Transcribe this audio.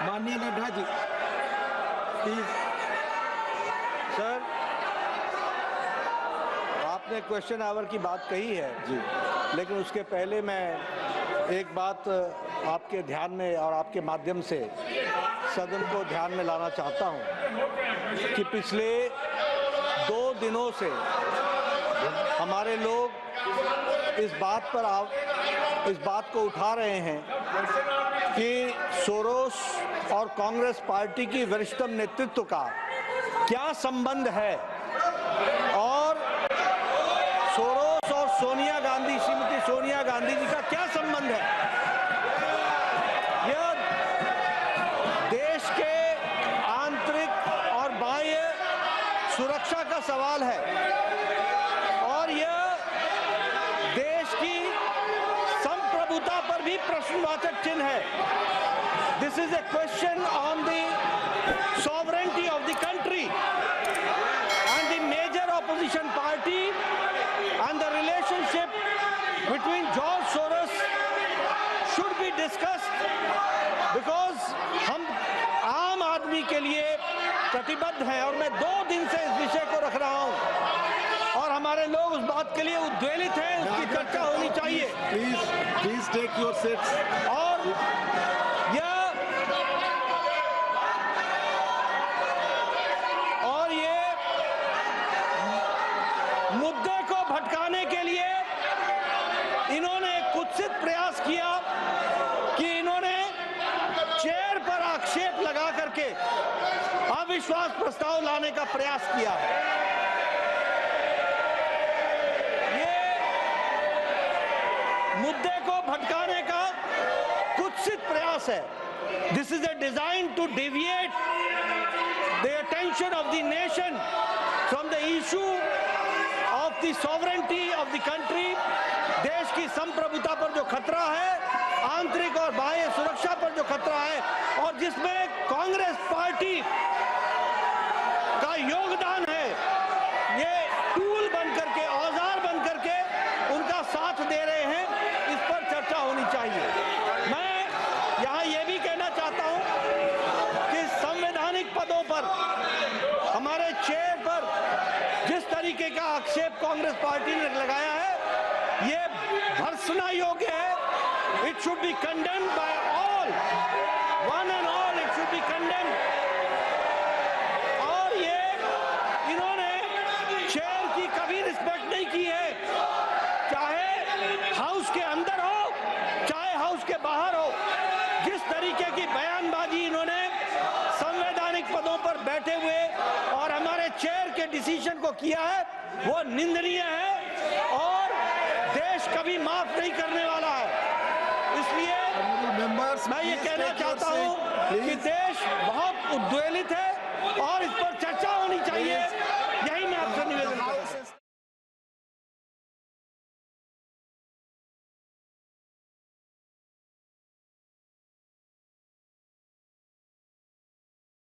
माननीय Nadda ji please. Sir, आपने question our की बात कही है जी, लेकिन उसके पहले मैं एक बात आपके ध्यान में और आपके माध्यम से सदन को ध्यान में लाना चाहता हूं कि पिछले 2 दिनों से हमारे लोग इस बात को उठा रहे हैं कि सोरोस और कांग्रेस पार्टी की वरिष्ठतम नेतृत्व का क्या संबंध है और सोरोस और सोनिया गांधी, श्रीमती सोनिया गांधी जी का क्या संबंध है। यह देश के आंतरिक और बाह्य सुरक्षा का सवाल है और यह देश की संप्रभुता पर भी प्रश्नवाचक चिन्ह है। This is a question on the sovereignty of the country and the major opposition party and the relationship between George Soros should be discussed because हम आम आदमी के लिए प्रतिबद्ध हैं और मैं 2 दिन से इस विषय को रख रहा हूं और हमारे लोग उस बात के लिए उद्वेलित हैं, उसकी चर्चा होनी चाहिए। Please take your seats. और ये मुद्दे को भटकाने के लिए इन्होंने एक कुत्सित प्रयास किया कि इन्होंने चेयर पर आक्षेप लगा करके अविश्वास प्रस्ताव लाने का प्रयास किया। ये मुद्दे को भटकाने का कुत्सित प्रयास है। This is a design to deviate the attention of the nation from the issue of the sovereignty of the country, देश की संप्रभुता पर जो खतरा है, आंतरिक और बाह्य सुरक्षा पर जो खतरा है और जिसमें कांग्रेस पार्टी का योगदान है, ये टूल बन करके, औजार बन करके उनका साथ दे रहे हैं, इस पर चर्चा होनी चाहिए। मैं यहाँ ये भी कहना चाहता हूँ कि संवैधानिक पदों पर हमारे चेयर पर जिस तरीके का आक्षेप कांग्रेस पार्टी ने लगाया है, ये भर्त्सना योग्य है। It should be condemned by all, one and all, it should be condemned. और ये इन्होंने चेयर की कभी रिस्पेक्ट नहीं की है, चाहे हाउस के अंदर हो चाहे हाउस के बाहर हो। जिस तरीके की बयानबाजी इन्होंने संवैधानिक पदों पर बैठे हुए और हमारे चेयर के डिसीजन को किया है, वो निंदनीय है और देश कभी माफ नहीं करने वाला है। इसलिए मैं ये कहना चाहता हूं कि देश बहुत उद्वेलित है और इस पर चर्चा होनी चाहिए। यही मैं आपसे निवेदन करता हूं।